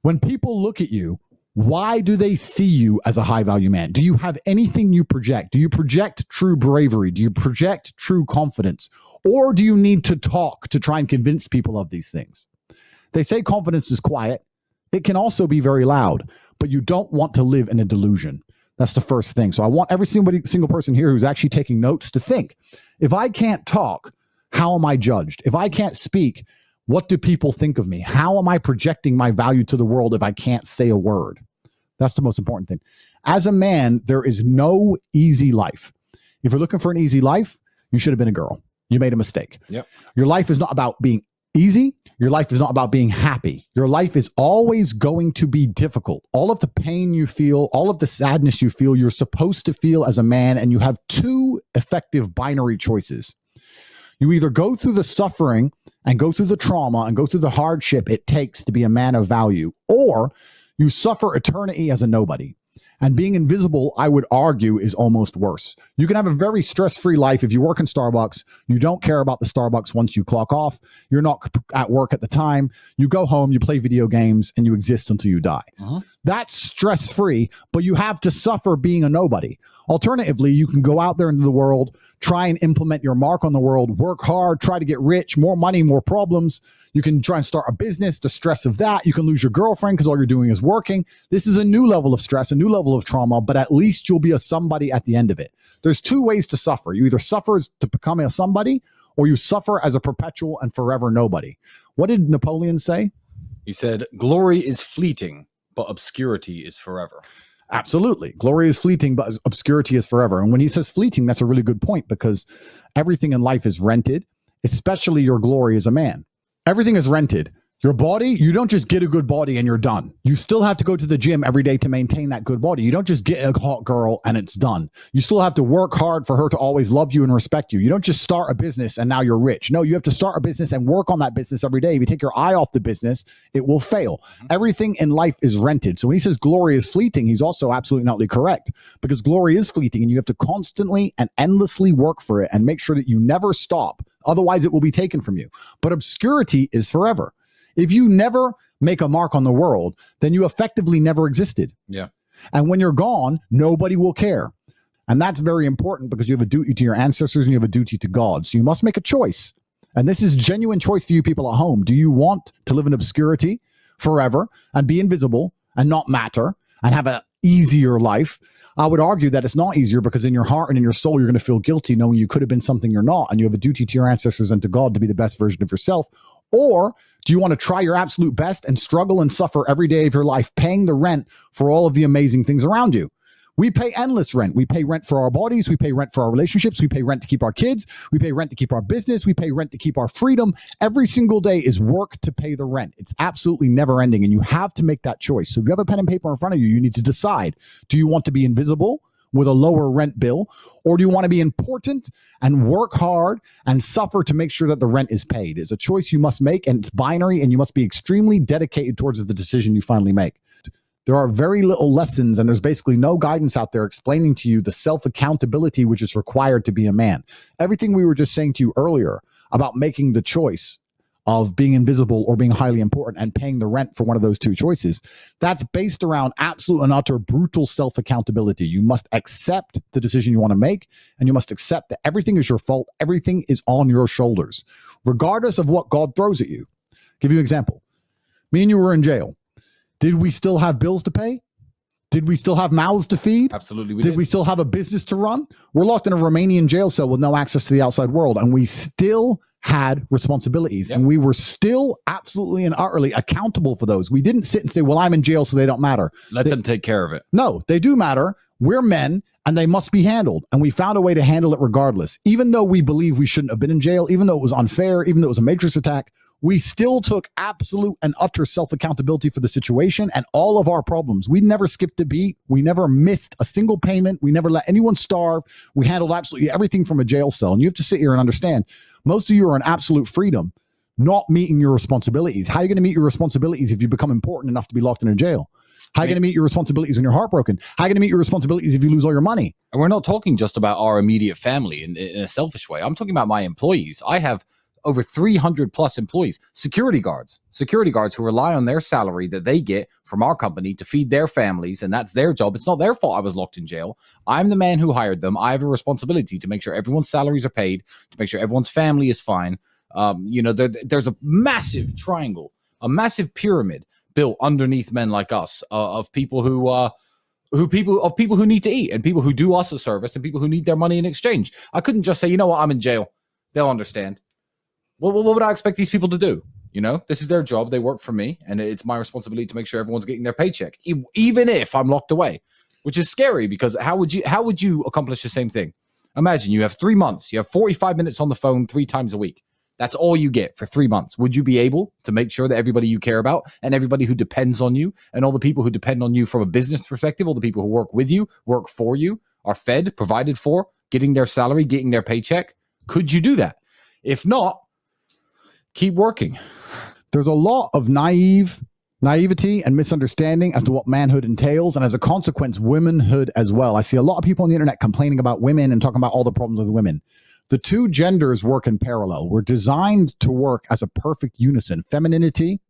When people look at you, why do they see you as a high value man? Do you have anything you project? Do you project true bravery? Do you project true confidence? Or do you need to talk to try and convince people of these things? They say confidence is quiet. It can also be very loud, but you don't want to live in a delusion. That's the first thing. So I want every single person here who's actually taking notes to think, if I can't talk, how am I judged? If I can't speak, what do people think of me? How am I projecting my value to the world if I can't say a word? That's the most important thing. As a man, there is no easy life. If you're looking for an easy life, you should have been a girl. You made a mistake. Yep. Your life is not about being easy. Your life is not about being happy. Your life is always going to be difficult. All of the pain you feel, all of the sadness you feel, you're supposed to feel as a man, and you have two effective binary choices. You either go through the suffering and go through the trauma and go through the hardship it takes to be a man of value, or you suffer eternity as a nobody. And being invisible, I would argue, is almost worse. You can have a very stress-free life if you work in Starbucks. You don't care about the Starbucks once you clock off. You're not at work at the time. You go home, you play video games, and you exist until you die. That's stress-free, but you have to suffer being a nobody. Alternatively, you can go out there into the world, try and implement your mark on the world, work hard, try to get rich, more money, more problems. You can try and start a business, the stress of that. You can lose your girlfriend because all you're doing is working. This is a new level of stress, a new level of trauma, but at least you'll be a somebody at the end of it. There's two ways to suffer. You either suffer to become a somebody, or you suffer as a perpetual and forever nobody. What did Napoleon say? He said, glory is fleeting, but obscurity is forever. Absolutely. Glory is fleeting, but obscurity is forever. And when he says fleeting, that's a really good point, because everything in life is rented, especially your glory as a man. Everything is rented. Your body, you don't just get a good body and you're done. You still have to go to the gym every day to maintain that good body. You don't just get a hot girl and it's done. You still have to work hard for her to always love you and respect you. You don't just start a business and now you're rich. No, you have to start a business and work on that business every day. If you take your eye off the business, it will fail. Everything in life is rented. So when he says glory is fleeting, he's also absolutely not correct, because glory is fleeting and you have to constantly and endlessly work for it and make sure that you never stop. Otherwise, it will be taken from you. But obscurity is forever. If you never make a mark on the world, then you effectively never existed. Yeah. And when you're gone, nobody will care. And that's very important, because you have a duty to your ancestors and you have a duty to God. So you must make a choice. And this is genuine choice for you people at home. Do you want to live in obscurity forever and be invisible and not matter and have an easier life? I would argue that it's not easier, because in your heart and in your soul, you're going to feel guilty knowing you could have been something you're not. And you have a duty to your ancestors and to God to be the best version of yourself. Or do you want to try your absolute best and struggle and suffer every day of your life, paying the rent for all of the amazing things around you? We pay endless rent. We pay rent for our bodies. We pay rent for our relationships. We pay rent to keep our kids. We pay rent to keep our business. We pay rent to keep our freedom. Every single day is work to pay the rent. It's absolutely never ending. And you have to make that choice. So if you have a pen and paper in front of you, you need to decide, do you want to be invisible with a lower rent bill, or do you want to be important and work hard and suffer to make sure that the rent is paid? It's a choice you must make, and it's binary, and you must be extremely dedicated towards the decision you finally make. There are very little lessons, and there's basically no guidance out there explaining to you the self-accountability which is required to be a man. Everything we were just saying to you earlier about making the choice of being invisible or being highly important and paying the rent for one of those two choices, that's based around absolute and utter brutal self-accountability. You must accept the decision you want to make, and you must accept that everything is your fault. Everything is on your shoulders, regardless of what God throws at you. Give you an example. Me and you were in jail. Did we still have bills to pay? Did we still have mouths to feed? Absolutely we did. We still have a business to run? We're locked in a Romanian jail cell with no access to the outside world, and we still had responsibilities. Yep. And we were still absolutely and utterly accountable for those. We didn't sit and say, well, I'm in jail, so they don't matter. Let them take care of it. No, they do matter. We're men, and they must be handled. And we found a way to handle it regardless. Even though we believe we shouldn't have been in jail, even though it was unfair, even though it was a matrix attack, we still took absolute and utter self-accountability for the situation and all of our problems. We never skipped a beat. We never missed a single payment. We never let anyone starve. We handled absolutely everything from a jail cell. And you have to sit here and understand, most of you are in absolute freedom, not meeting your responsibilities. How are you going to meet your responsibilities if you become important enough to be locked in a jail? How are you going to meet your responsibilities when you're heartbroken? How are you going to meet your responsibilities if you lose all your money? And we're not talking just about our immediate family in a selfish way. I'm talking about my employees. I have over 300 plus employees, security guards who rely on their salary that they get from our company to feed their families. And that's their job. It's not their fault I was locked in jail. I'm the man who hired them. I have a responsibility to make sure everyone's salaries are paid, to make sure everyone's family is fine. There's a massive triangle, a massive pyramid built underneath men like us, of people who need to eat, and people who do us a service, and people who need their money in exchange. I couldn't just say, you know what, I'm in jail. They'll understand. What would I expect these people to do? This is their job. They work for me, and it's my responsibility to make sure everyone's getting their paycheck, even if I'm locked away, which is scary, because how would you accomplish the same thing? Imagine you have 3 months. You have 45 minutes on the phone 3 times a week. That's all you get for 3 months. Would you be able to make sure that everybody you care about and everybody who depends on you and all the people who depend on you from a business perspective, all the people who work with you, work for you, are fed, provided for, getting their salary, getting their paycheck? Could you do that? If not, keep working. There's a lot of naivety and misunderstanding as to what manhood entails, and as a consequence, womanhood as well. I see a lot of people on the internet complaining about women and talking about all the problems with women. The two genders work in parallel. We're designed to work as a perfect unison. Femininity,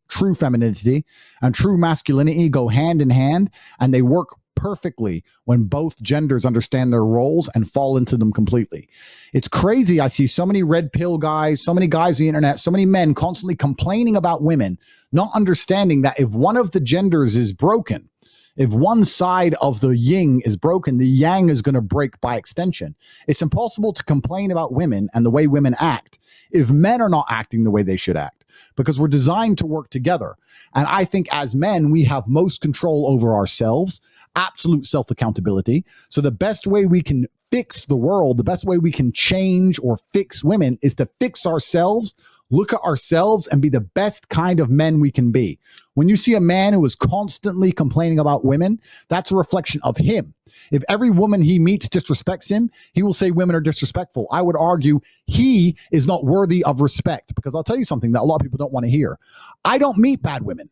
and true masculinity go hand in hand, and they work perfectly when both genders understand their roles and fall into them completely. It's crazy. I see so many red pill guys, so many guys on the internet, so many men constantly complaining about women, not understanding that if one of the genders is broken, if one side of the yin is broken, the yang is going to break by extension. It's impossible to complain about women and the way women act if men are not acting the way they should act, because we're designed to work together. And I think as men, we have most control over ourselves, absolute self-accountability. So the best way we can fix the world, the best way we can change or fix women is to fix ourselves, look at ourselves, and be the best kind of men we can be. When you see a man who is constantly complaining about women, that's a reflection of him. If every woman he meets disrespects him, he will say women are disrespectful. I would argue he is not worthy of respect, because I'll tell you something that a lot of people don't want to hear. I don't meet bad women.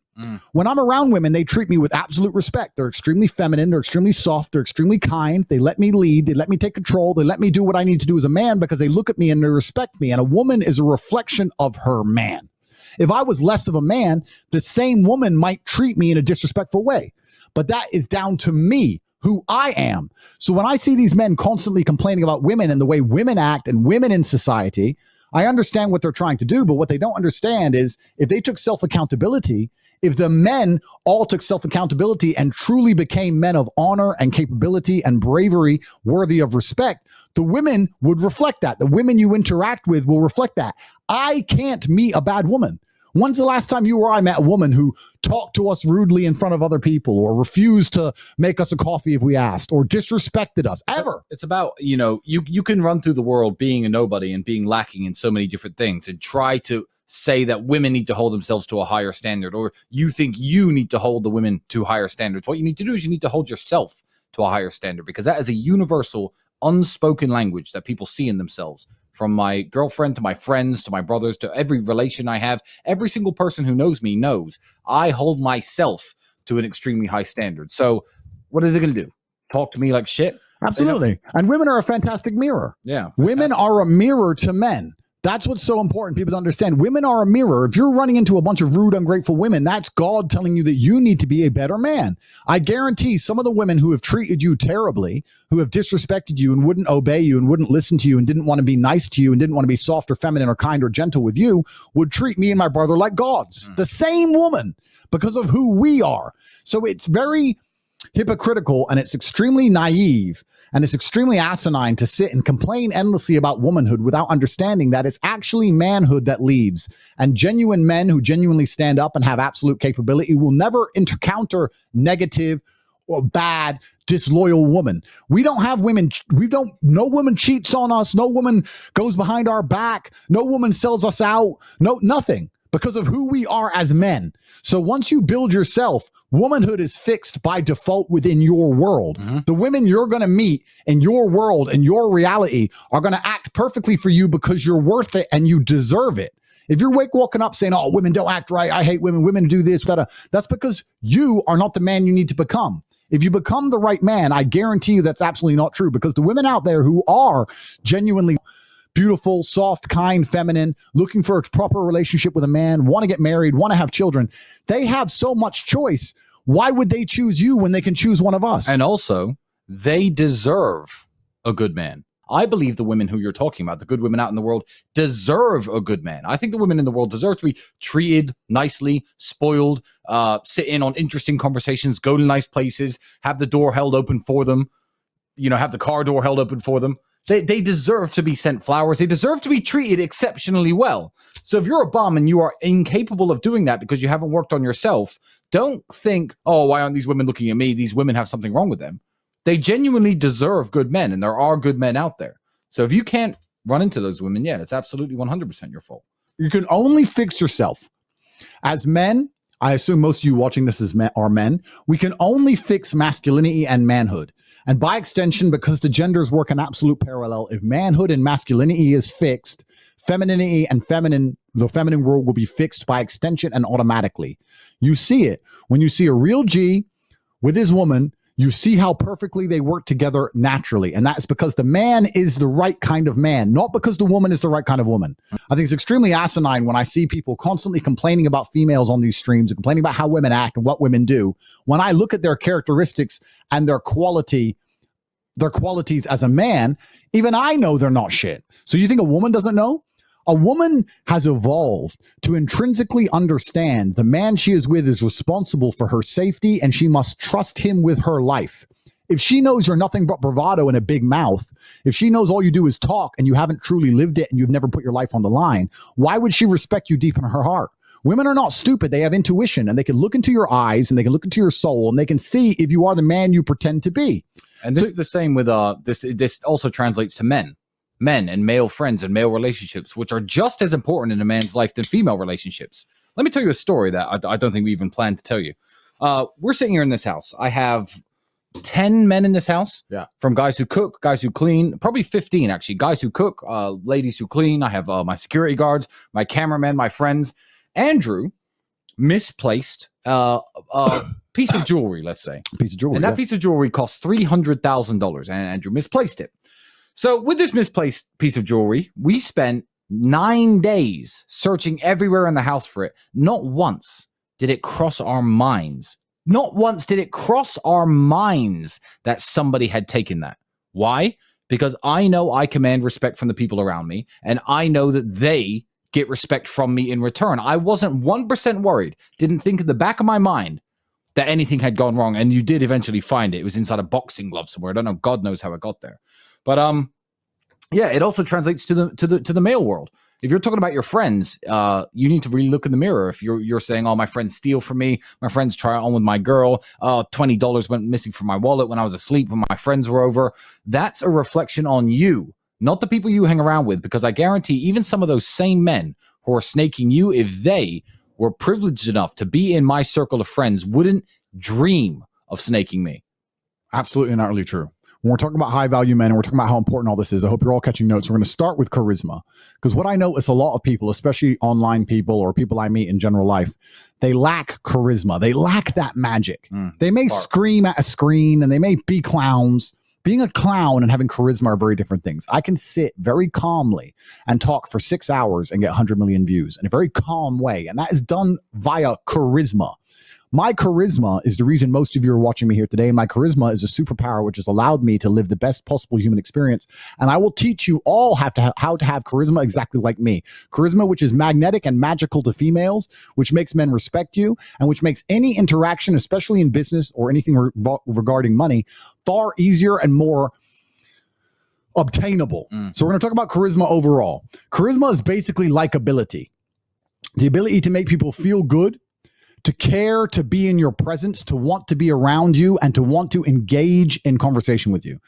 When I'm around women, they treat me with absolute respect. They're extremely feminine. They're extremely soft. They're extremely kind. They let me lead. They let me take control. They let me do what I need to do as a man because they look at me and they respect me. And a woman is a reflection of her man. If I was less of a man, the same woman might treat me in a disrespectful way. But that is down to me, who I am. So when I see these men constantly complaining about women and the way women act and women in society, I understand what they're trying to do. But what they don't understand is if they took self-accountability, if the men all took self-accountability and truly became men of honor and capability and bravery worthy of respect, the women would reflect that. The women you interact with will reflect that. I can't meet a bad woman. When's the last time you or I met a woman who talked to us rudely in front of other people, or refused to make us a coffee if we asked, or disrespected us? Ever. It's about, you can run through the world being a nobody and being lacking in so many different things and try to say that women need to hold themselves to a higher standard, or you think you need to hold the women to higher standards. What you need to do is you need to hold yourself to a higher standard, because that is a universal unspoken language that people see in themselves. From my girlfriend to my friends to my brothers to every relation I have, every single person who knows me knows I hold myself to an extremely high standard. So what are they going to do? Talk to me like shit? Absolutely. And women are a fantastic mirror. Yeah. Women are a mirror to men. That's what's so important. People to understand. Women are a mirror. If you're running into a bunch of rude, ungrateful women, that's God telling you that you need to be a better man. I guarantee some of the women who have treated you terribly, who have disrespected you and wouldn't obey you and wouldn't listen to you and didn't want to be nice to you and didn't want to be soft or feminine or kind or gentle with you, would treat me and my brother like gods. The same woman, because of who we are. So it's very hypocritical, and it's extremely naive, and it's extremely asinine to sit and complain endlessly about womanhood without understanding that it's actually manhood that leads. And genuine men who genuinely stand up and have absolute capability will never encounter negative or bad, disloyal woman. We don't have women. No woman cheats on us. No woman goes behind our back. No woman sells us out. No, nothing, because of who we are as men. So once you build yourself, womanhood is fixed by default within your world. The women you're going to meet in your world and your reality are going to act perfectly for you because you're worth it and you deserve it. If you're walking up saying, oh, women don't act right, I hate women do this, that's because you are not the man you need to become. If you become the right man, I guarantee you that's absolutely not true, because the women out there who are genuinely beautiful, soft, kind, feminine, looking for a proper relationship with a man, want to get married, want to have children. They have so much choice. Why would they choose you when they can choose one of us? And also, they deserve a good man. I believe the women who you're talking about, the good women out in the world, deserve a good man. I think the women in the world deserve to be treated nicely, spoiled, sit in on interesting conversations, go to nice places, have the door held open for them, have the car door held open for them. They deserve to be sent flowers. They deserve to be treated exceptionally well. So if you're a bum and you are incapable of doing that because you haven't worked on yourself, don't think, oh, why aren't these women looking at me? These women have something wrong with them. They genuinely deserve good men, and there are good men out there. So if you can't run into those women, yeah, it's absolutely 100% your fault. You can only fix yourself. As men, I assume most of you watching this are men, we can only fix masculinity and manhood. And by extension, because the genders work in absolute parallel, if manhood and masculinity is fixed, femininity and the feminine world will be fixed by extension and automatically. You see it. When you see a real G with his woman, you see how perfectly they work together naturally. And that's because the man is the right kind of man, not because the woman is the right kind of woman. I think it's extremely asinine when I see people constantly complaining about females on these streams and complaining about how women act and what women do. When I look at their characteristics and their qualities as a man, even I know they're not shit. So you think a woman doesn't know? A woman has evolved to intrinsically understand the man she is with is responsible for her safety and she must trust him with her life. If she knows you're nothing but bravado and a big mouth, if she knows all you do is talk and you haven't truly lived it and you've never put your life on the line, why would she respect you deep in her heart? Women are not stupid. They have intuition and they can look into your eyes and they can look into your soul and they can see if you are the man you pretend to be. And this is the same with this also translates to men and male friends and male relationships, which are just as important in a man's life than female relationships. Let me tell you a story that I don't think we even planned to tell you. We're sitting here in this house. I have 10 men in this house. Yeah. From guys who cook, guys who clean, probably 15 actually. Guys who cook, ladies who clean. I have my security guards, my cameramen, my friends. Andrew misplaced a piece of jewelry, let's say. Piece of jewelry. And that piece of jewelry cost $300,000, and Andrew misplaced it. So with this misplaced piece of jewelry, we spent 9 days searching everywhere in the house for it. Not once did it cross our minds. Not once did it cross our minds that somebody had taken that. Why? Because I know I command respect from the people around me, and I know that they get respect from me in return. I wasn't 1% worried. Didn't think in the back of my mind that anything had gone wrong. And you did eventually find it. It was inside a boxing glove somewhere. I don't know. God knows how it got there. But yeah, it also translates to the male world. If you're talking about your friends, you need to really look in the mirror. If you're saying, "Oh, my friends steal from me. My friends try on with my girl. $20 went missing from my wallet when I was asleep when my friends were over." That's a reflection on you, not the people you hang around with. Because I guarantee, even some of those same men who are snaking you, if they were privileged enough to be in my circle of friends, wouldn't dream of snaking me. Absolutely and utterly true. When we're talking about high value men and we're talking about how important all this is, I hope you're all catching notes. We're going to start with charisma, because what I notice a lot of people, especially online people or people I meet in general life, they lack charisma. They lack that magic. They may scream at a screen and they may be clowns. Being a clown and having charisma are very different things. I can sit very calmly and talk for 6 hours and get 100 million views in a very calm way. And that is done via charisma. My charisma is the reason most of you are watching me here today. My charisma is a superpower which has allowed me to live the best possible human experience. And I will teach you all how to have charisma exactly like me. Charisma, which is magnetic and magical to females, which makes men respect you, and which makes any interaction, especially in business or anything regarding money, far easier and more obtainable. So we're going to talk about charisma overall. Charisma is basically likability. The ability to make people feel good, to care, to be in your presence, to want to be around you, and to want to engage in conversation with you.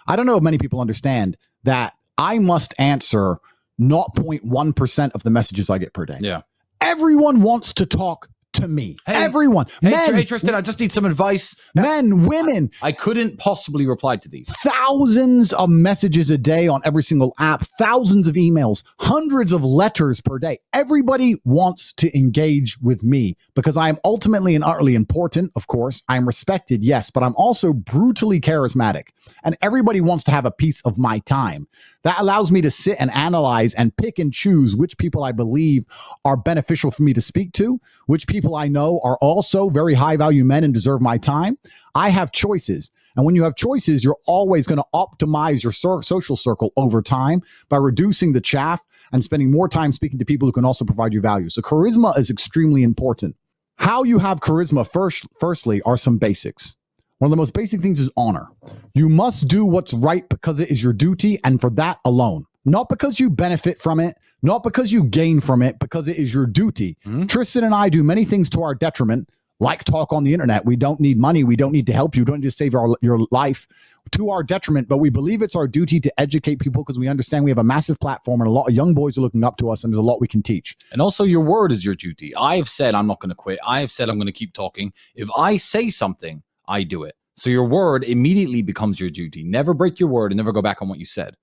I don't know if many people understand that I must answer 0.1% of the messages I get per day. Yeah. Everyone wants to talk to me. Hey, Everyone. Hey, Tristan, I just need some advice. Men, women. I couldn't possibly reply to these. Thousands of messages a day on every single app, thousands of emails, hundreds of letters per day. Everybody wants to engage with me because I am ultimately and utterly important. Of course, I am respected, yes, but I'm also brutally charismatic. And everybody wants to have a piece of my time. That allows me to sit and analyze and pick and choose which people I believe are beneficial for me to speak to, which people I know are also very high value men and deserve my time. I have choices. And when you have choices, you're always going to optimize your social circle over time by reducing the chaff and spending more time speaking to people who can also provide you value. So charisma is extremely important. How you have charisma, firstly, are some basics. One of the most basic things is honor. You must do what's right because it is your duty and for that alone. Not because you benefit from it, not because you gain from it, because it is your duty. Tristan and I do many things to our detriment, like talk on the internet. We don't need money. We don't need to help you. We don't need to save your life to our detriment, but we believe it's our duty to educate people because we understand we have a massive platform and a lot of young boys are looking up to us and there's a lot we can teach. And also your word is your duty. I have said I'm not going to quit. I have said I'm going to keep talking. If I say something, I do it. So your word immediately becomes your duty. Never break your word and never go back on what you said.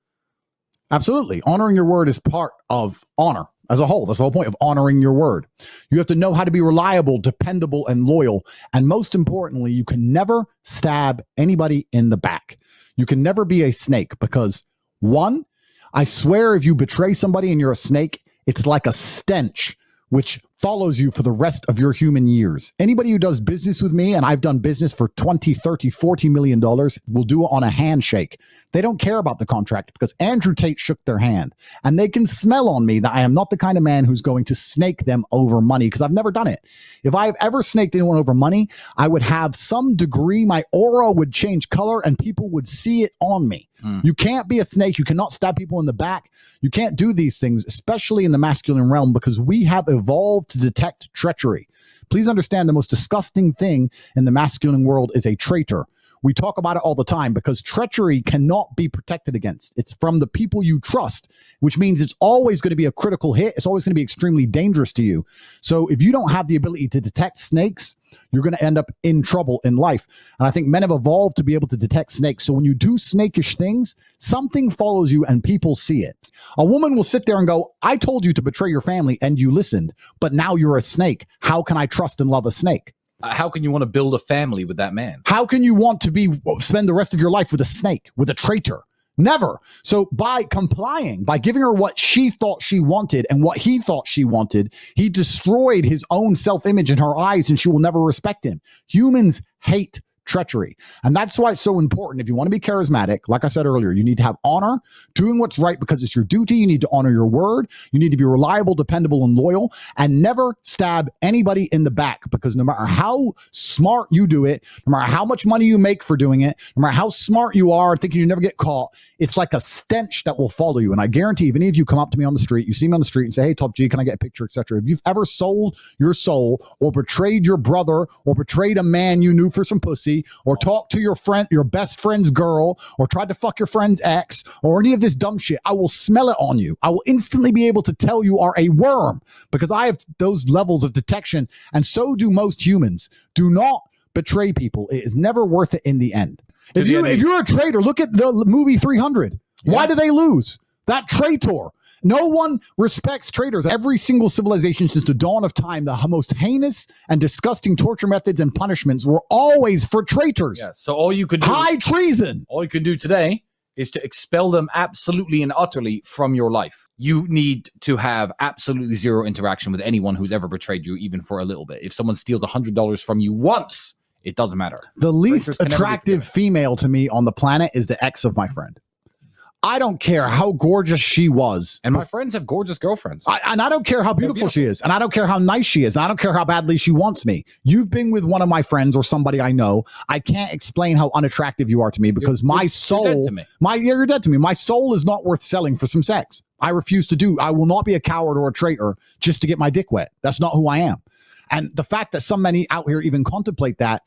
Absolutely. Honoring your word is part of honor as a whole. That's the whole point of honoring your word. You have to know how to be reliable, dependable, and loyal. And most importantly, you can never stab anybody in the back. You can never be a snake because, one, I swear if you betray somebody and you're a snake, it's like a stench which follows you for the rest of your human years. Anybody who does business with me, and I've done business for 20, 30, $40 million, will do it on a handshake. They don't care about the contract because Andrew Tate shook their hand. And they can smell on me that I am not the kind of man who's going to snake them over money because I've never done it. If I've ever snaked anyone over money, I would have some degree, my aura would change color and people would see it on me. You can't be a snake. You cannot stab people in the back. You can't do these things, especially in the masculine realm, because we have evolved to detect treachery. Please understand the most disgusting thing in the masculine world is a traitor. We talk about it all the time because treachery cannot be protected against. It's from the people you trust, which means it's always going to be a critical hit. It's always going to be extremely dangerous to you. So if you don't have the ability to detect snakes, you're going to end up in trouble in life. And I think men have evolved to be able to detect snakes. So when you do snakish things, something follows you and people see it. A woman will sit there and go, I told you to betray your family and you listened, but now you're a snake. How can I trust and love a snake? How can you want to build a family with that man? How can you want to spend the rest of your life with a snake, with a traitor? Never. So by complying, by giving her what she thought she wanted and what he thought she wanted, he destroyed his own self-image in her eyes and she will never respect him. Humans hate treachery. And that's why it's so important. If you want to be charismatic, like I said earlier, you need to have honor, doing what's right because it's your duty. You need to honor your word. You need to be reliable, dependable, and loyal, and never stab anybody in the back because no matter how smart you do it, no matter how much money you make for doing it, no matter how smart you are thinking you never get caught, it's like a stench that will follow you. And I guarantee if any of you come up to me on the street, you see me on the street and say, hey, Top G, can I get a picture, etc. If you've ever sold your soul or betrayed your brother or betrayed a man you knew for some pussy, or talk to your friend, your best friend's girl, or tried to fuck your friend's ex, or any of this dumb shit, I will smell it on you. I will instantly be able to tell you are a worm because I have those levels of detection, and so do most humans. Do not betray people. It is never worth it in the end. If you're a traitor, look at the movie 300. Yeah. Why do they lose? That traitor. No one respects traitors. Every single civilization since the dawn of time, the most heinous and disgusting torture methods and punishments were always for traitors. Yeah, so all you could do, high treason. All you can do today is to expel them absolutely and utterly from your life. You need to have absolutely zero interaction with anyone who's ever betrayed you, even for a little bit. If someone steals $100 from you once, it doesn't matter. The least attractive female to me on the planet is the ex of my friend. I don't care how gorgeous she was. And my friends have gorgeous girlfriends. I don't care how beautiful she is. And I don't care how nice she is. And I don't care how badly she wants me. You've been with one of my friends or somebody I know. I can't explain how unattractive you are to me because my soul, you're dead to me. You're dead to me. My soul is not worth selling for some sex. I refuse to do. I will not be a coward or a traitor just to get my dick wet. That's not who I am. And the fact that so many out here even contemplate that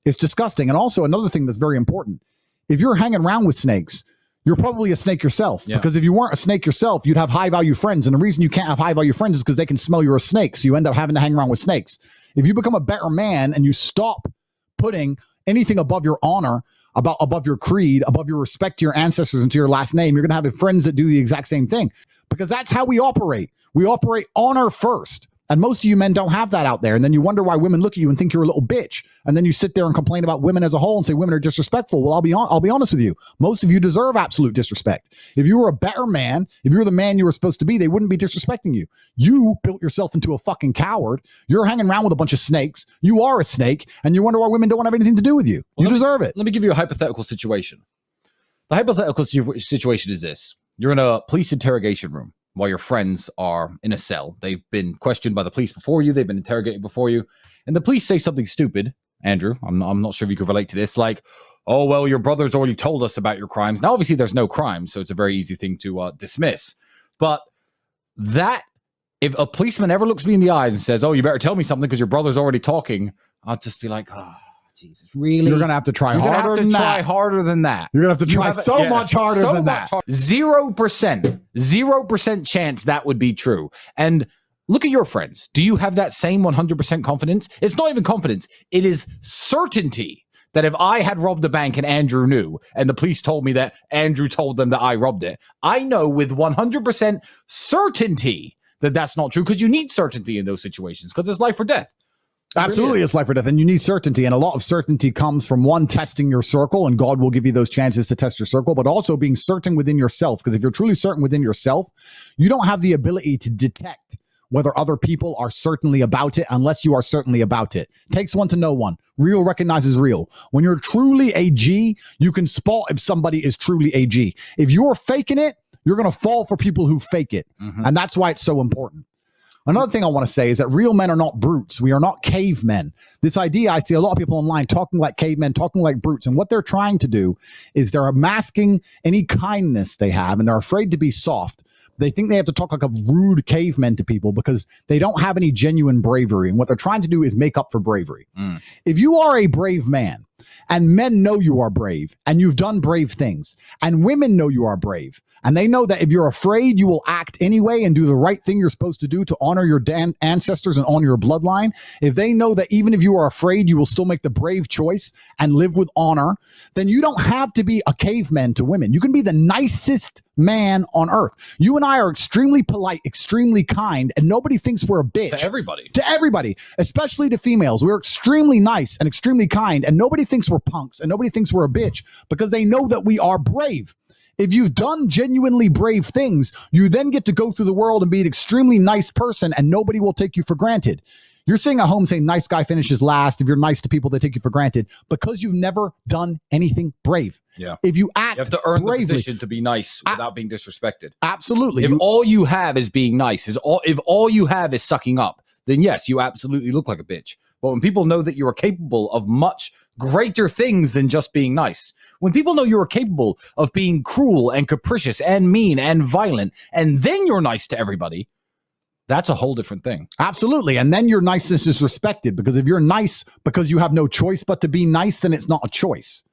is disgusting. And also another thing that's very important. If you're hanging around with snakes, you're probably a snake yourself. Yeah. Because if you weren't a snake yourself, you'd have high value friends. And the reason you can't have high value friends is because they can smell you're a snake. So you end up having to hang around with snakes. If you become a better man and you stop putting anything above your honor, above your creed, above your respect to your ancestors and to your last name, you're going to have friends that do the exact same thing, because that's how we operate. We operate honor first. And most of you men don't have that out there. And then you wonder why women look at you and think you're a little bitch. And then you sit there and complain about women as a whole and say women are disrespectful. Well, I'll be honest with you. Most of you deserve absolute disrespect. If you were a better man, if you were the man you were supposed to be, they wouldn't be disrespecting you. You built yourself into a fucking coward. You're hanging around with a bunch of snakes. You are a snake. And you wonder why women don't want to have anything to do with you. You deserve it. Let me give you a hypothetical situation. The hypothetical situation is this. You're in a police interrogation room while your friends are in a cell. They've been questioned by the police before you. They've been interrogated before you. And the police say something stupid. Andrew, I'm not sure if you could relate to this. Like, oh, well, your brother's already told us about your crimes. Now, obviously, there's no crime, so it's a very easy thing to dismiss. But that, if a policeman ever looks me in the eyes and says, oh, you better tell me something because your brother's already talking, I'll just be like, oh, Jesus, really? You're going to have to try harder than that. Try harder than that. You're going to have to try much harder than that. 0% chance that would be true. And look at your friends. Do you have that same 100% confidence? It's not even confidence. It is certainty that if I had robbed a bank and Andrew knew, and the police told me that Andrew told them that I robbed it, I know with 100% certainty that that's not true, because you need certainty in those situations, because it's life or death. Absolutely, it's life or death, and you need certainty. And a lot of certainty comes from, one, testing your circle, and God will give you those chances to test your circle, but also being certain within yourself. Because if you're truly certain within yourself, you don't have the ability to detect whether other people are certainly about it unless you are certainly about it. Takes one to know one. Real recognizes real. When you're truly a G, you can spot if somebody is truly a G. If you're faking it, you're going to fall for people who fake it. Mm-hmm. And that's why it's so important. Another thing I want to say is that real men are not brutes. We are not cavemen. This idea, I see a lot of people online talking like cavemen, talking like brutes. And what they're trying to do is they're masking any kindness they have, and they're afraid to be soft. They think they have to talk like a rude caveman to people because they don't have any genuine bravery. And what they're trying to do is make up for bravery. If you are a brave man, and men know you are brave, and you've done brave things, and women know you are brave, and they know that if you're afraid, you will act anyway and do the right thing you're supposed to do to honor your ancestors and honor your bloodline. If they know that even if you are afraid, you will still make the brave choice and live with honor, then you don't have to be a caveman to women. You can be the nicest man on earth. You and I are extremely polite, extremely kind, and nobody thinks we're a bitch. To everybody. To everybody, especially to females. We're extremely nice and extremely kind, and nobody thinks we're punks, and nobody thinks we're a bitch, because they know that we are brave. If you've done genuinely brave things, you then get to go through the world and be an extremely nice person, and nobody will take you for granted. You're sitting at home saying nice guy finishes last. If you're nice to people, they take you for granted because you've never done anything brave. Yeah. If you act, you have to earn bravely, the position to be nice without being disrespected. Absolutely. If all you have is being nice, if all you have is sucking up, then yes, you absolutely look like a bitch. But when people know that you are capable of much greater things than just being nice, when people know you are capable of being cruel and capricious and mean and violent, and then you're nice to everybody, that's a whole different thing. Absolutely. And then your niceness is respected, because if you're nice because you have no choice but to be nice, then it's not a choice.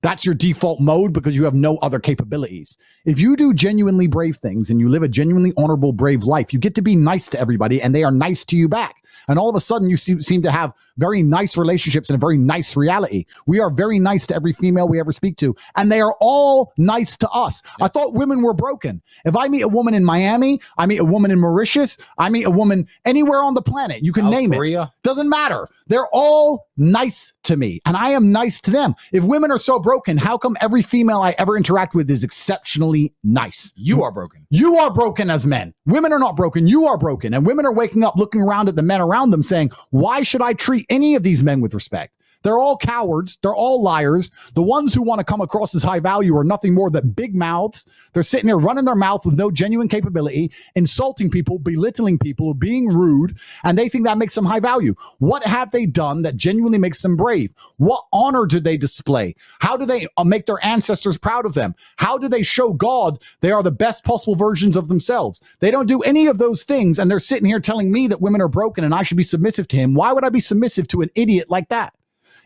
That's your default mode because you have no other capabilities. If you do genuinely brave things and you live a genuinely honorable, brave life, you get to be nice to everybody and they are nice to you back. And all of a sudden you seem to have very nice relationships and a very nice reality. We are very nice to every female we ever speak to, and they are all nice to us. Yeah. I thought women were broken. If I meet a woman in Miami, I meet a woman in Mauritius, I meet a woman anywhere on the planet, you can South name Korea. it. Doesn't matter. They're all nice to me, and I am nice to them. If women are so broken, how come every female I ever interact with is exceptionally nice? You are broken. You are broken as men. Women are not broken. You are broken. And women are waking up looking around at the men around them saying, why should I treat any of these men with respect? They're all cowards. They're all liars. The ones who want to come across as high value are nothing more than big mouths. They're sitting there running their mouth with no genuine capability, insulting people, belittling people, being rude, and they think that makes them high value. What have they done that genuinely makes them brave? What honor do they display? How do they make their ancestors proud of them? How do they show God they are the best possible versions of themselves? They don't do any of those things, and they're sitting here telling me that women are broken and I should be submissive to him. Why would I be submissive to an idiot like that?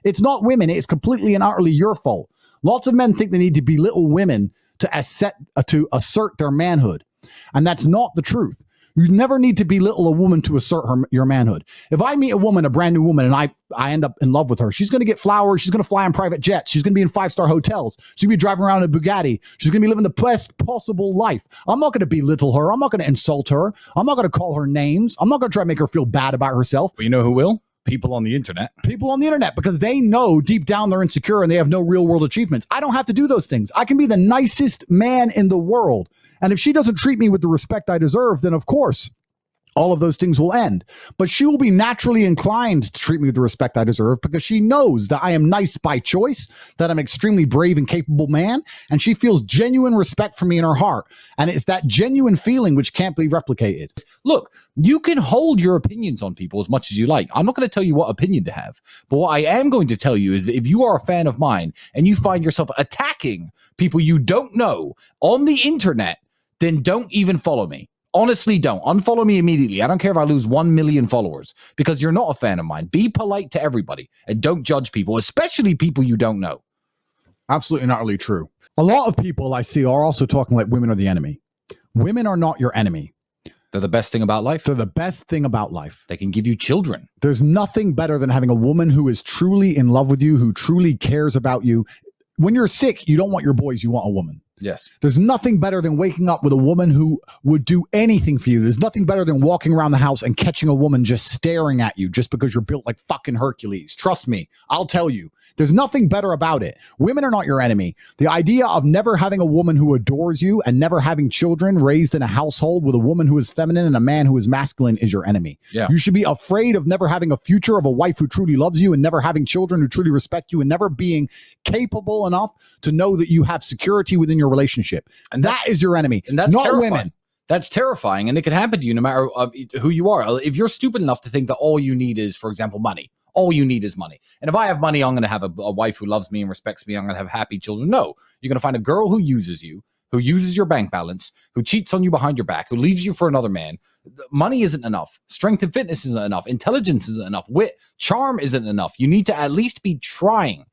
It's not women. It's completely and utterly your fault. Lots of men think they need to belittle women to assert their manhood. And that's not the truth. You never need to belittle a woman to assert your manhood. If I meet a woman, a brand new woman, and I end up in love with her, she's going to get flowers. She's going to fly on private jets. She's going to be in 5-star hotels. She's going to be driving around in a Bugatti. She's going to be living the best possible life. I'm not going to belittle her. I'm not going to insult her. I'm not going to call her names. I'm not going to try to make her feel bad about herself. But you know who will? People on the internet. People on the internet, because they know deep down they're insecure and they have no real world achievements. I don't have to do those things. I can be the nicest man in the world. And if she doesn't treat me with the respect I deserve, then of course, all of those things will end. But she will be naturally inclined to treat me with the respect I deserve because she knows that I am nice by choice, that I'm an extremely brave and capable man, and she feels genuine respect for me in her heart. And it's that genuine feeling which can't be replicated. Look, you can hold your opinions on people as much as you like. I'm not going to tell you what opinion to have. But what I am going to tell you is that if you are a fan of mine and you find yourself attacking people you don't know on the internet, then don't even follow me. Honestly, don't. Unfollow me immediately. I don't care if I lose 1 million followers because you're not a fan of mine. Be polite to everybody and don't judge people, especially people you don't know. Absolutely not really true. A lot of people I see are also talking like women are the enemy. Women are not your enemy. They're the best thing about life. They're the best thing about life. They can give you children. There's nothing better than having a woman who is truly in love with you, who truly cares about you. When you're sick, you don't want your boys, you want a woman. Yes. There's nothing better than waking up with a woman who would do anything for you. There's nothing better than walking around the house and catching a woman just staring at you just because you're built like fucking Hercules. Trust me, I'll tell you. There's nothing better about it. Women are not your enemy. The idea of never having a woman who adores you and never having children raised in a household with a woman who is feminine and a man who is masculine is your enemy. Yeah. You should be afraid of never having a future of a wife who truly loves you and never having children who truly respect you and never being capable enough to know that you have security within your relationship. And that is your enemy, and that's not terrifying. women. That's terrifying, and it can happen to you no matter who you are. If you're stupid enough to think that all you need is, for example, money. All you need is money. And if I have money, I'm going to have a wife who loves me and respects me. I'm going to have happy children. No, you're going to find a girl who uses you, who uses your bank balance, who cheats on you behind your back, who leaves you for another man. Money isn't enough. Strength and fitness isn't enough. Intelligence isn't enough. Wit, charm isn't enough. You need to at least be trying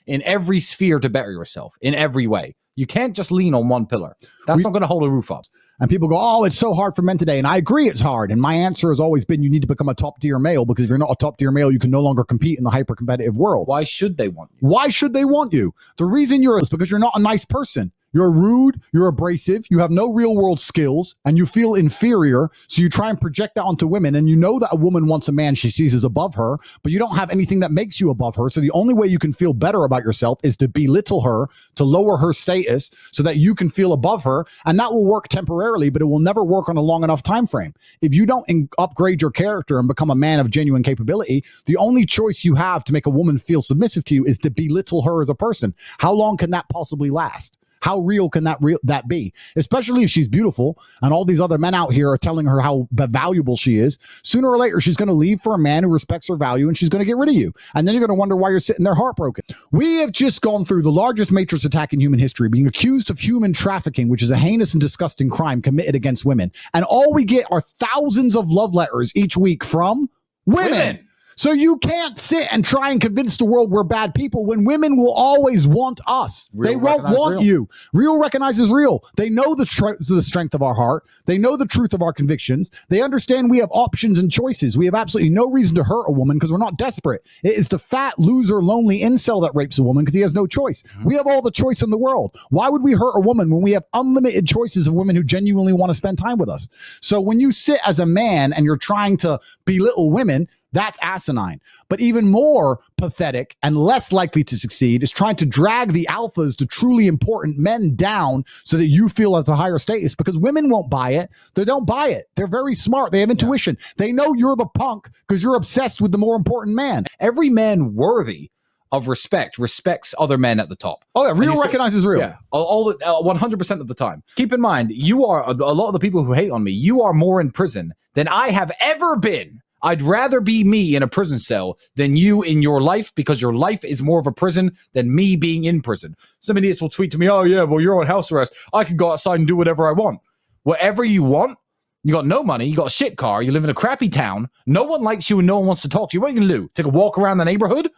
in every sphere to better yourself in every way. You can't just lean on one pillar. That's not going to hold a roof up. And people go, oh, it's so hard for men today. And I agree it's hard. And my answer has always been you need to become a top tier male, because if you're not a top tier male, you can no longer compete in the hyper competitive world. Why should they want you? Why should they want you? The reason is because you're not a nice person. You're rude, you're abrasive, you have no real world skills, and you feel inferior. So you try and project that onto women. And you know that a woman wants a man she sees as above her, but you don't have anything that makes you above her. So the only way you can feel better about yourself is to belittle her, to lower her status so that you can feel above her. And that will work temporarily, but it will never work on a long enough time frame. If you don't upgrade your character and become a man of genuine capability, the only choice you have to make a woman feel submissive to you is to belittle her as a person. How long can that possibly last? How real can that be? Especially if she's beautiful and all these other men out here are telling her how valuable she is. Sooner or later, she's going to leave for a man who respects her value, and she's going to get rid of you. And then you're going to wonder why you're sitting there heartbroken. We have just gone through the largest matrix attack in human history, being accused of human trafficking, which is a heinous and disgusting crime committed against women. And all we get are thousands of love letters each week from women. So you can't sit and try and convince the world we're bad people when women will always want us. They won't want you. Real recognizes real. They know the strength of our heart. They know the truth of our convictions. They understand we have options and choices. We have absolutely no reason to hurt a woman because we're not desperate. It is the fat, loser, lonely incel that rapes a woman because he has no choice. We have all the choice in the world. Why would we hurt a woman when we have unlimited choices of women who genuinely want to spend time with us? So when you sit as a man and you're trying to belittle women, that's asinine. But even more pathetic and less likely to succeed is trying to drag the alphas, the truly important men, down so that you feel at a higher status, because women won't buy it. They don't buy it. They're very smart. They have intuition. They know you're the punk because you're obsessed with the more important man. Every man worthy of respect respects other men at the top. Oh, yeah, real recognizes real. Yeah, 100% of the time. Keep in mind, you are, a lot of the people who hate on me, you are more in prison than I have ever been. I'd rather be me in a prison cell than you in your life, because your life is more of a prison than me being in prison. Some idiots will tweet to me, oh yeah, well, you're on house arrest. I can go outside and do whatever I want. Whatever you want. You got no money. You got a shit car. You live in a crappy town. No one likes you and no one wants to talk to you. What are you going to do? Take a walk around the neighborhood?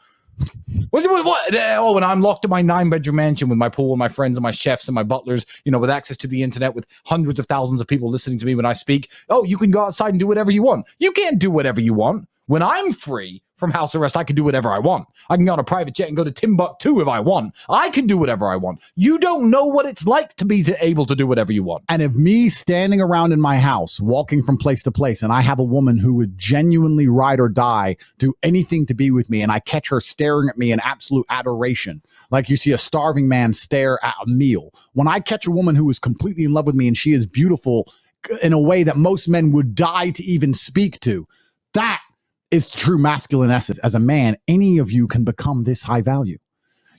What? Oh, and I'm locked in my 9-bedroom mansion with my pool and my friends and my chefs and my butlers, with access to the internet, with hundreds of thousands of people listening to me when I speak. Oh, you can go outside and do whatever you want. You can't do whatever you want. When I'm free from house arrest, I can do whatever I want. I can go on a private jet and go to Timbuktu if I want. I can do whatever I want. You don't know what it's like to be able to do whatever you want. And if me standing around in my house, walking from place to place, and I have a woman who would genuinely ride or die, do anything to be with me, and I catch her staring at me in absolute adoration, like you see a starving man stare at a meal. When I catch a woman who is completely in love with me and she is beautiful in a way that most men would die to even speak to, that is true masculine essence. As a man, any of you can become this high value.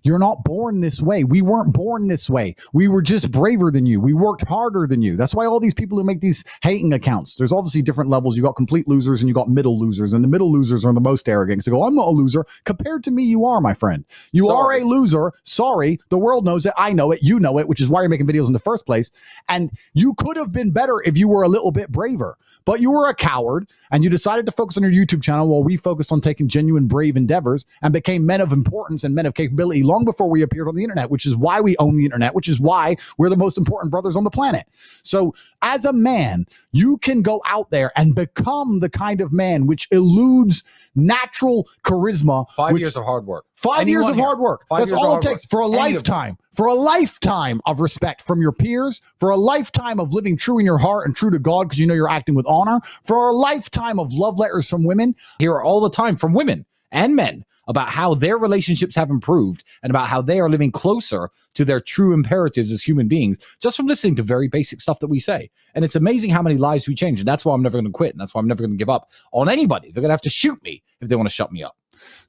You're not born this way. We weren't born this way. We were just braver than you. We worked harder than you. That's why all these people who make these hating accounts, there's obviously different levels. You got complete losers and you got middle losers, and the middle losers are the most arrogant. So go, I'm not a loser. Compared to me, you are, my friend. You are a loser. Sorry. The world knows it. I know it. You know it, which is why you're making videos in the first place. And you could have been better if you were a little bit braver, but you were a coward and you decided to focus on your YouTube channel while we focused on taking genuine brave endeavors and became men of importance and men of capability long before we appeared on the internet, which is why we own the internet, which is why we're the most important brothers on the planet. So as a man, you can go out there and become the kind of man which eludes natural charisma. 5 years of hard work. 5 years of hard work. That's all it takes for a lifetime. For a lifetime of respect from your peers, for a lifetime of living true in your heart and true to God because you know you're acting with honor, for a lifetime of love letters from women. Hear all the time from women and men about how their relationships have improved and about how they are living closer to their true imperatives as human beings, just from listening to very basic stuff that we say. And it's amazing how many lives we change. And that's why I'm never going to quit. And that's why I'm never going to give up on anybody. They're going to have to shoot me if they want to shut me up.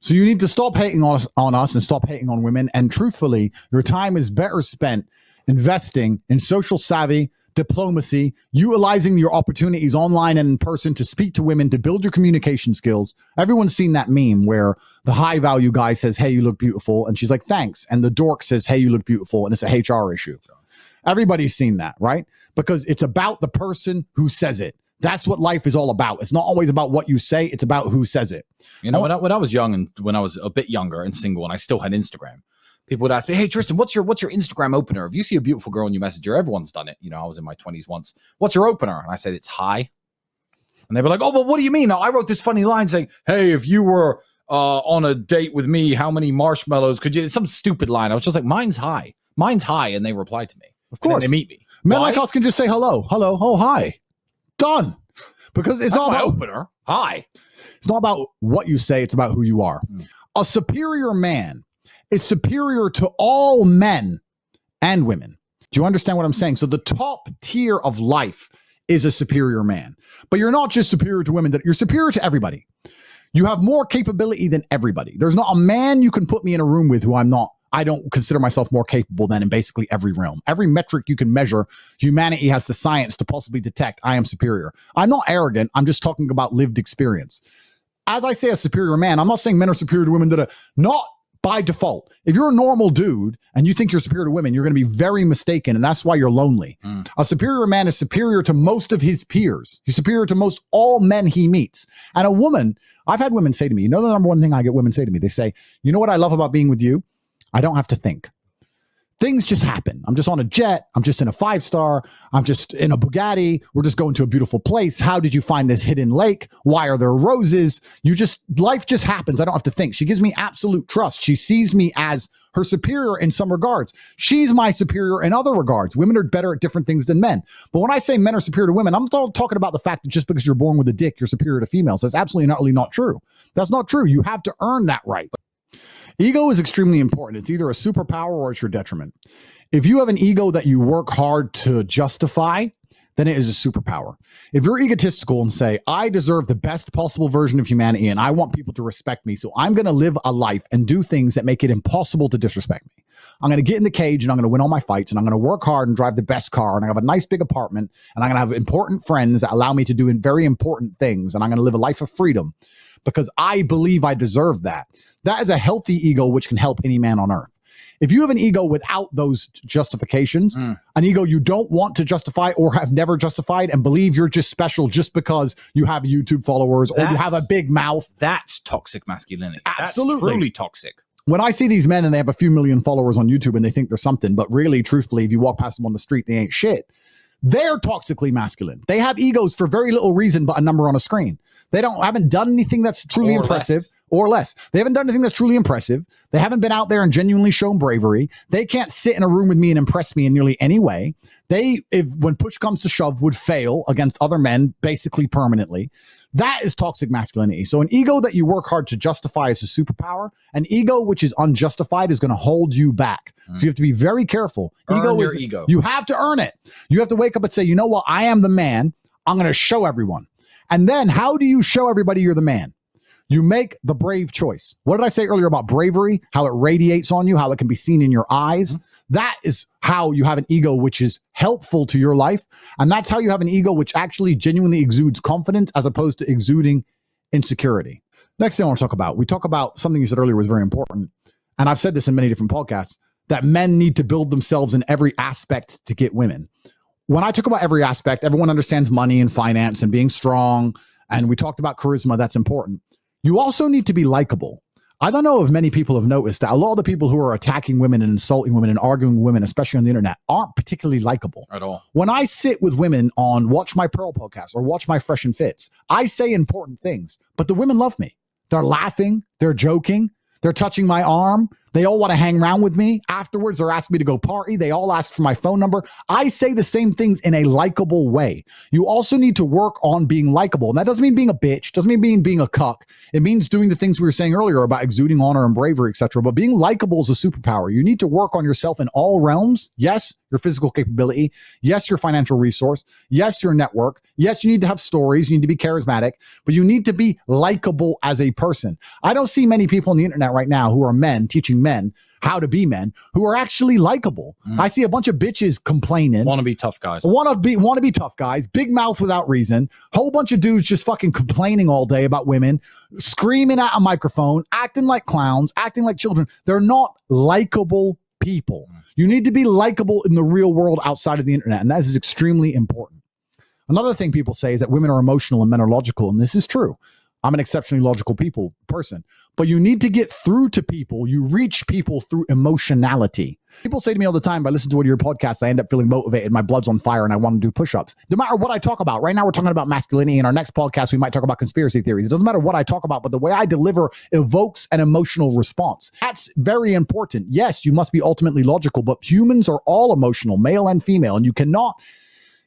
So you need to stop hating on us and stop hating on women. And truthfully, your time is better spent investing in social savvy, diplomacy, utilizing your opportunities online and in person to speak to women, to build your communication skills. Everyone's seen that meme where the high value guy says, hey, you look beautiful. And she's like, thanks. And the dork says, hey, you look beautiful. And it's a HR issue. Everybody's seen that, right? Because it's about the person who says it. That's what life is all about. It's not always about what you say. It's about who says it. When I was young and when I was a bit younger and single and I still had Instagram, people would ask me, hey, Tristan, what's your Instagram opener? If you see a beautiful girl and you message her, everyone's done it. I was in my 20s once. What's your opener? And I said, it's hi. And they were like, oh, well, what do you mean? I wrote this funny line saying, hey, if you were on a date with me, how many marshmallows could you? It's some stupid line. I was just like, mine's hi. Mine's hi. And they replied to me. Of course. They meet me. Men like us can just say hello. Hello. Oh, hi. Done. Because it's not my about opener. Hi. It's not about what you say. It's about who you are. A superior man is superior to all men and women. Do you understand what I'm saying? So the top tier of life is a superior man. But you're not just superior to women. You're superior to everybody. You have more capability than everybody. There's not a man you can put me in a room with who I don't consider myself more capable than in basically every realm. Every metric you can measure, humanity has the science to possibly detect I am superior. I'm not arrogant. I'm just talking about lived experience. As I say a superior man, I'm not saying men are superior to women that are not by default. If you're a normal dude and you think you're superior to women, you're going to be very mistaken, and that's why you're lonely. A superior man is superior to most of his peers. He's superior to most all men he meets. And a woman, I've had women say to me, the number one thing I get women say to me, they say, you know what I love about being with you? I don't have to think. Things just happen. I'm just on a jet. I'm just in a 5-star. I'm just in a Bugatti. We're just going to a beautiful place. How did you find this hidden lake? Why are there roses? Life just happens. I don't have to think. She gives me absolute trust. She sees me as her superior in some regards. She's my superior in other regards. Women are better at different things than men. But when I say men are superior to women, I'm not talking about the fact that just because you're born with a dick, you're superior to females. That's absolutely and utterly not true. That's not true. You have to earn that right. Ego is extremely important. It's either a superpower or it's your detriment. If you have an ego that you work hard to justify, then it is a superpower. If you're egotistical and say, I deserve the best possible version of humanity and I want people to respect me, so I'm going to live a life and do things that make it impossible to disrespect me. I'm going to get in the cage and I'm going to win all my fights and I'm going to work hard and drive the best car and I have a nice big apartment and I'm going to have important friends that allow me to do very important things and I'm going to live a life of freedom because I believe I deserve that. That is a healthy ego which can help any man on earth. If you have an ego without those justifications, an ego you don't want to justify or have never justified and believe you're just special just because you have YouTube followers or you have a big mouth. That's toxic masculinity. Absolutely. That's truly toxic. When I see these men and they have a few million followers on YouTube and they think they're something, but really, truthfully, if you walk past them on the street, they ain't shit. They're toxically masculine. They have egos for very little reason but a number on a screen. They haven't done anything that's truly impressive or less. They haven't done anything that's truly impressive. They haven't been out there and genuinely shown bravery. They can't sit in a room with me and impress me in nearly any way. They, when push comes to shove, would fail against other men basically permanently. That is toxic masculinity. So an ego that you work hard to justify as a superpower, an ego which is unjustified is going to hold you back. So you have to be very careful. Ego. You have to earn it. You have to wake up and say, you know what? I am the man. I'm going to show everyone. And then how do you show everybody you're the man? You make the brave choice. What did I say earlier about bravery? How it radiates on you, how it can be seen in your eyes. That is how you have an ego which is helpful to your life. And that's how you have an ego which actually genuinely exudes confidence as opposed to exuding insecurity. Next thing I want to talk about, we talk about something you said earlier was very important. And I've said this in many different podcasts, that men need to build themselves in every aspect to get women. When I talk about every aspect, everyone understands money and finance and being strong. And we talked about charisma. That's important. You also need to be likable. I don't know if many people have noticed that a lot of the people who are attacking women and insulting women and arguing with women, especially on the internet, aren't particularly likable at all. When I sit with women on Watch My Pearl podcast or Watch My Fresh and Fits, I say important things, but the women love me. They're laughing. They're joking. They're touching my arm. They all want to hang around with me. Afterwards, they're asking me to go party. They all ask for my phone number. I say the same things in a likable way. You also need to work on being likable. And that doesn't mean being a bitch. Doesn't mean being a cuck. It means doing the things we were saying earlier about exuding honor and bravery, etc. But being likable is a superpower. You need to work on yourself in all realms. Yes, your physical capability. Yes, your financial resource. Yes, your network. Yes, you need to have stories. You need to be charismatic. But you need to be likable as a person. I don't see many people on the internet right now who are men teaching men how to be men who are actually likable. I see a bunch of bitches complaining. Want to be tough guys. Want to be tough guys. Big mouth without reason. Whole bunch of dudes just fucking complaining all day about women, screaming at a microphone, acting like clowns, acting like children. They're not likable people. You need to be likable in the real world outside of the internet, and that is extremely important. Another thing people say is that women are emotional and men are logical, and this is true. I'm an exceptionally logical person, but you need to get through to people. You reach people through emotionality. People say to me all the time, I listen to one of your podcasts, I end up feeling motivated, my blood's on fire, and I want to do push-ups. No matter what I talk about, right now we're talking about masculinity. In our next podcast, we might talk about conspiracy theories. It doesn't matter what I talk about, but the way I deliver evokes an emotional response. That's very important. Yes, you must be ultimately logical, but humans are all emotional, male and female, and you cannot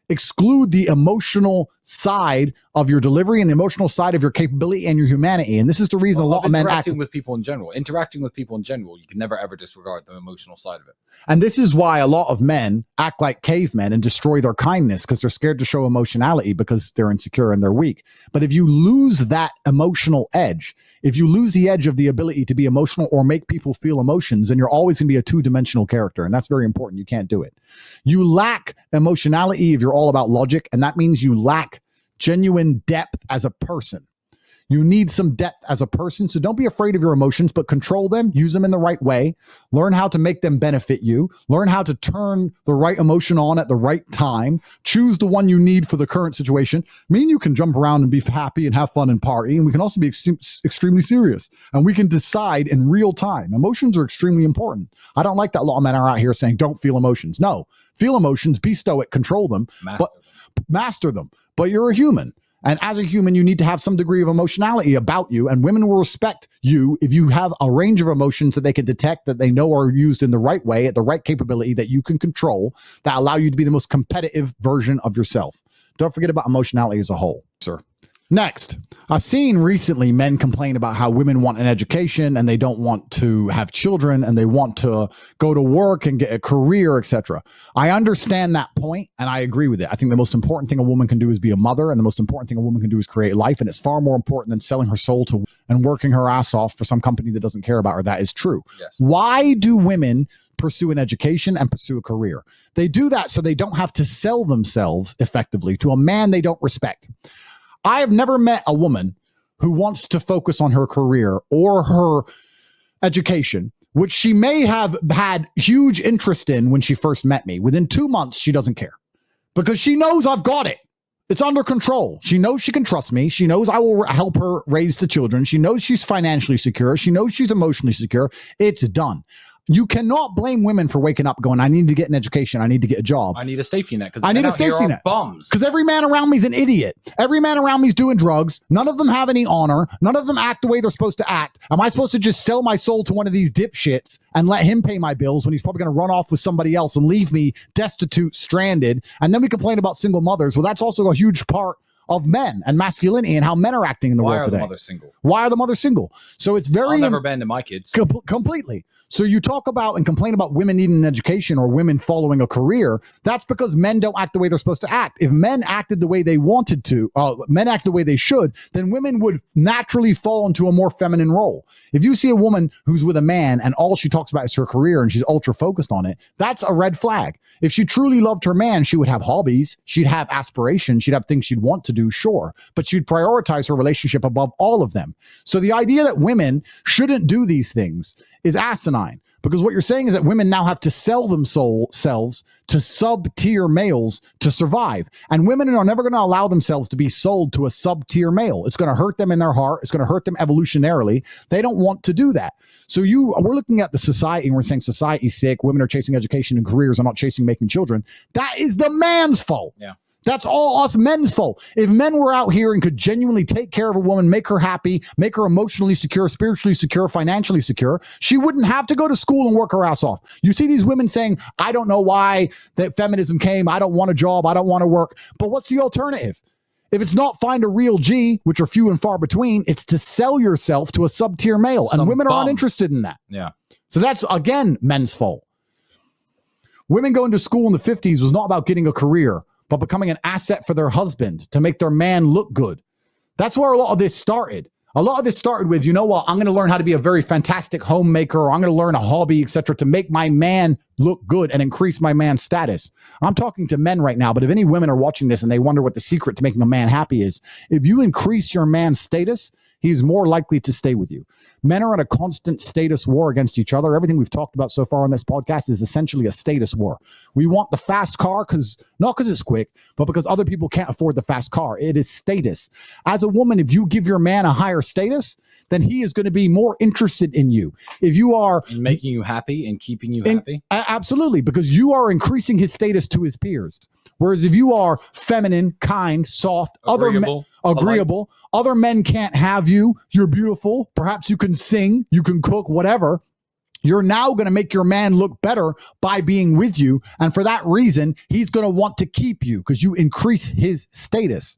exclude the emotional side of your delivery and the emotional side of your capability and your humanity. And this is the reason a lot of men interacting with people in general, you can never ever disregard the emotional side of it. And this is why a lot of men act like cavemen and destroy their kindness because they're scared to show emotionality because they're insecure and they're weak. But if you lose that emotional edge, if you lose the edge of the ability to be emotional or make people feel emotions, then you're always going to be a two-dimensional character. And that's very important. You can't do it. You lack emotionality if you're all about logic, and that means you lack genuine depth as a person. You need some depth as a person. So don't be afraid of your emotions, but control them, use them in the right way, learn how to make them benefit you, learn how to turn the right emotion on at the right time, choose the one you need for the current situation. Me and you can jump around and be happy and have fun and party, and we can also be extremely serious, and we can decide in real time. Emotions are extremely important. I don't like that a lot of men are out here saying, don't feel emotions. No, feel emotions, be stoic, control them, master them. But you're a human. And as a human, you need to have some degree of emotionality about you. And women will respect you if you have a range of emotions that they can detect, that they know are used in the right way, at the right capability that you can control, that allow you to be the most competitive version of yourself. Don't forget about emotionality as a whole, sir. Next, I've seen recently men complain about how women want an education and they don't want to have children and they want to go to work and get a career, etc. I understand that point and I agree with it. I think the most important thing a woman can do is be a mother, and the most important thing a woman can do is create life, and it's far more important than selling her soul to and working her ass off for some company that doesn't care about her. That is true. Yes. Why do women pursue an education and pursue a career? They do that so they don't have to sell themselves effectively to a man they don't respect. I have never met a woman who wants to focus on her career or her education which she may have had huge interest in when she first met me. Within 2 months, she doesn't care because she knows I've got it. It's under control. She knows she can trust me. She knows I will help her raise the children. She knows she's financially secure. She knows she's emotionally secure. It's done. You cannot blame women for waking up going, I need to get an education. I need to get a job. I need a safety net. I need a safety net. Bums. Because every man around me is an idiot. Every man around me is doing drugs. None of them have any honor. None of them act the way they're supposed to act. Am I supposed to just sell my soul to one of these dipshits and let him pay my bills when he's probably going to run off with somebody else and leave me destitute, stranded? And then we complain about single mothers. Well, that's also a huge part of men and masculinity and how men are acting in the world today. Why are the mothers single? Why are the mothers single? So it's very... I'll never abandon my kids. Completely. So you talk about and complain about women needing an education or women following a career. That's because men don't act the way they're supposed to act. If men acted the way they wanted to, men act the way they should, then women would naturally fall into a more feminine role. If you see a woman who's with a man and all she talks about is her career and she's ultra focused on it, that's a red flag. If she truly loved her man, she would have hobbies, she'd have aspirations, she'd have things she'd want to do, sure, but she'd prioritize her relationship above all of them. So the idea that women shouldn't do these things is asinine, because what you're saying is that women now have to sell themselves to sub-tier males to survive. And women are never going to allow themselves to be sold to a sub-tier male. It's going to hurt them in their heart. It's going to hurt them evolutionarily. They don't want to do that. So we're looking at the society and we're saying society's sick. Women are chasing education and careers are not chasing making children. That is the man's fault. Yeah. That's all us men's fault. If men were out here and could genuinely take care of a woman, make her happy, make her emotionally secure, spiritually secure, financially secure, she wouldn't have to go to school and work her ass off. You see these women saying, I don't know why that feminism came. I don't want a job. I don't want to work. But what's the alternative? If it's not find a real G, which are few and far between, it's to sell yourself to a sub-tier male. And women aren't interested in that. Yeah. So that's, again, men's fault. Women going to school in the 50s was not about getting a career, but becoming an asset for their husband to make their man look good. That's where a lot of this started. A lot of this started with, you know what, I'm going to learn how to be a very fantastic homemaker, or I'm going to learn a hobby, etc., to make my man look good and increase my man's status. I'm talking to men right now, but if any women are watching this and they wonder what the secret to making a man happy is, if you increase your man's status, he's more likely to stay with you. Men are in a constant status war against each other. Everything we've talked about so far on this podcast is essentially a status war. We want the fast car not because it's quick, but because other people can't afford the fast car. It is status. As a woman, if you give your man a higher status, then he is going to be more interested in you. If you are in making you happy and keeping you happy. Absolutely, because you are increasing his status to his peers. Whereas if you are feminine, kind, soft, agreeable, other men can't have you. You're beautiful. Perhaps you can sing, you can cook, whatever. You're now going to make your man look better by being with you. And for that reason, he's going to want to keep you because you increase his status.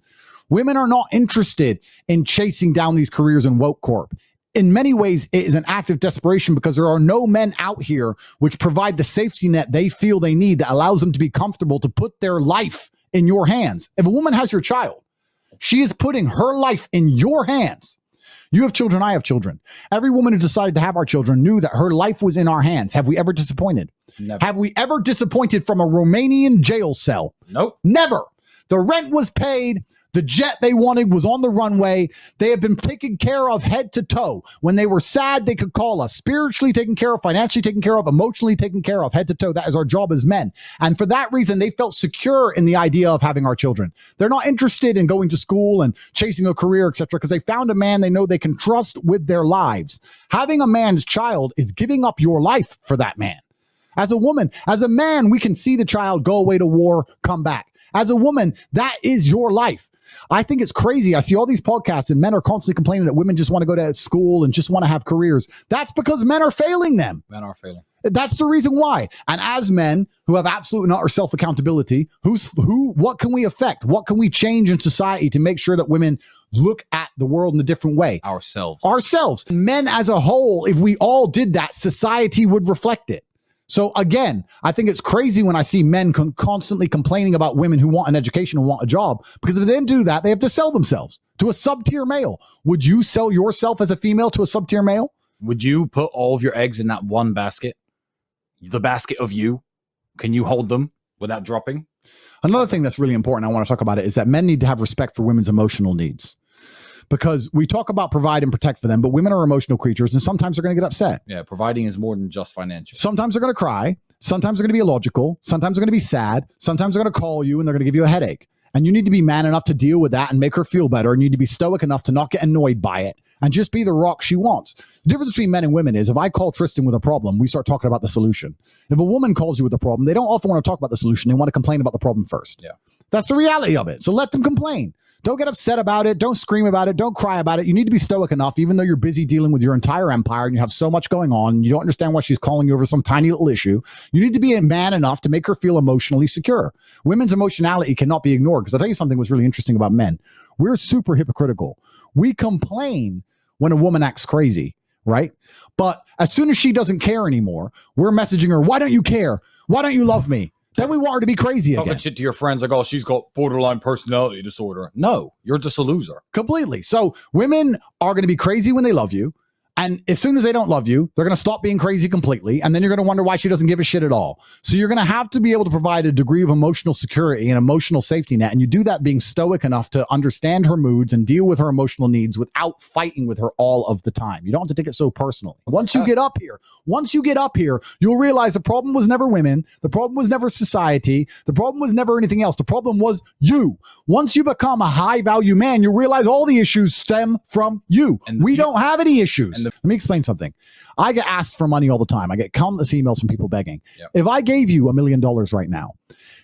Women are not interested in chasing down these careers in woke corp. In many ways, it is an act of desperation because there are no men out here which provide the safety net they feel they need that allows them to be comfortable to put their life in your hands. If a woman has your child, she is putting her life in your hands. You have children, I have children. Every woman who decided to have our children knew that her life was in our hands. Have we ever disappointed? Never. Have we ever disappointed from a Romanian jail cell? Nope. Never. The rent was paid. The jet they wanted was on the runway. They have been taken care of head to toe. When they were sad, they could call us. Spiritually taken care of, financially taken care of, emotionally taken care of, head to toe. That is our job as men. And for that reason, they felt secure in the idea of having our children. They're not interested in going to school and chasing a career, etc., because they found a man they know they can trust with their lives. Having a man's child is giving up your life for that man. As a woman, as a man, we can see the child go away to war, come back. As a woman, that is your life. I think it's crazy. I see all these podcasts and men are constantly complaining that women just want to go to school and just want to have careers. That's because men are failing them. Men are failing. That's the reason why. And as men who have absolute and utter self-accountability, what can we affect? What can we change in society to make sure that women look at the world in a different way? Ourselves. Men as a whole, if we all did that, society would reflect it. So again, I think it's crazy when I see men constantly complaining about women who want an education and want a job, because if they didn't do that, they have to sell themselves to a sub-tier male. Would you sell yourself as a female to a sub-tier male? Would you put all of your eggs in that one basket? The basket of you? Can you hold them without dropping? Another thing that's really important, I want to talk about it, is that men need to have respect for women's emotional needs. because we talk about provide and protect for them, but women are emotional creatures, and sometimes they're going to get upset. Yeah, providing is more than just financial. Sometimes they're going to cry. Sometimes they're going to be illogical. Sometimes they're going to be sad. Sometimes they're going to call you and they're going to give you a headache. And you need to be man enough to deal with that and make her feel better. And you need to be stoic enough to not get annoyed by it and just be the rock she wants. The difference between men and women is if I call Tristan with a problem, we start talking about the solution. If a woman calls you with a problem, they don't often want to talk about the solution. They want to complain about the problem first. Yeah. That's the reality of it. So let them complain. Don't get upset about it. Don't scream about it. Don't cry about it. You need to be stoic enough, even though you're busy dealing with your entire empire and you have so much going on. And you don't understand why she's calling you over some tiny little issue. You need to be a man enough to make her feel emotionally secure. Women's emotionality cannot be ignored, because I'll tell you something was really interesting about men. We're super hypocritical. We complain when a woman acts crazy, right? But as soon as she doesn't care anymore, we're messaging her, why don't you care? Why don't you love me? Then we want her to be crazy again. Talking shit to your friends like, oh, she's got borderline personality disorder. No, you're just a loser. Completely. So women are going to be crazy when they love you. And as soon as they don't love you, they're going to stop being crazy completely. And then you're going to wonder why she doesn't give a shit at all. So you're going to have to be able to provide a degree of emotional security and emotional safety net. And you do that being stoic enough to understand her moods and deal with her emotional needs without fighting with her all of the time. You don't have to take it so personally. Once you get up here, you'll realize the problem was never women. The problem was never society. The problem was never anything else. The problem was you. Once you become a high value man, you realize all the issues stem from you. And we don't have any issues. Let me explain something. I get asked for money all the time. I get countless emails from people begging. Yep. If I gave you $1 million right now,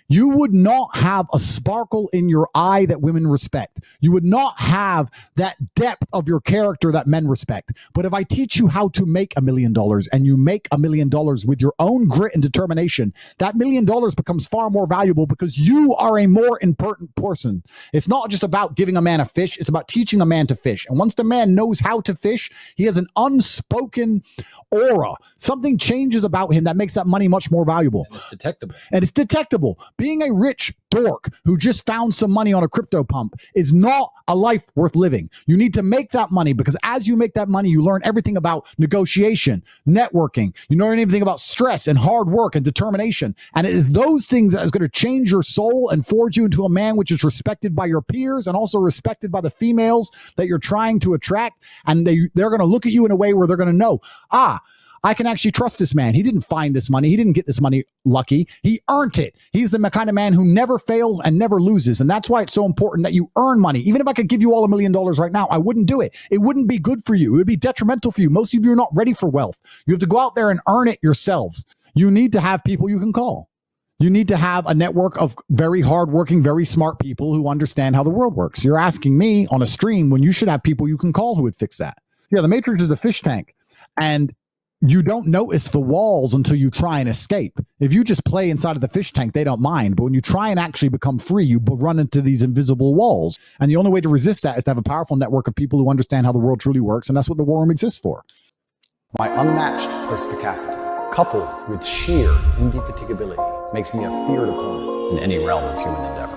you would not have a sparkle in your eye that women respect. You would not have that depth of your character that men respect. But if I teach you how to make $1 million and you make $1 million with your own grit and determination, that $1 million becomes far more valuable because you are a more important person. It's not just about giving a man a fish. It's about teaching a man to fish. And once the man knows how to fish, he has an unspoken aura. Something changes about him that makes that money much more valuable. And it's detectable. Being a rich dork who just found some money on a crypto pump is not a life worth living. You need to make that money, because as you make that money, you learn everything about negotiation, networking. You learn everything about stress and hard work and determination. And it is those things that is going to change your soul and forge you into a man which is respected by your peers and also respected by the females that you're trying to attract. And they're going to look at you in a way where they're going to know, I can actually trust this man. He didn't find this money. He didn't get this money lucky. He earned it. He's the kind of man who never fails and never loses. And that's why it's so important that you earn money. Even if I could give you all $1 million right now, I wouldn't do it. It wouldn't be good for you. It would be detrimental for you. Most of you are not ready for wealth. You have to go out there and earn it yourselves. You need to have people you can call. You need to have a network of very hardworking, very smart people who understand how the world works. You're asking me on a stream when you should have people you can call who would fix that. Yeah, the Matrix is a fish tank. And you don't notice the walls until you try and escape. If you just play inside of the fish tank, they don't mind. But when you try and actually become free, you run into these invisible walls. And the only way to resist that is to have a powerful network of people who understand how the world truly works. And that's what the war room exists for. My unmatched perspicacity, coupled with sheer indefatigability, makes me a feared opponent in any realm of human endeavor.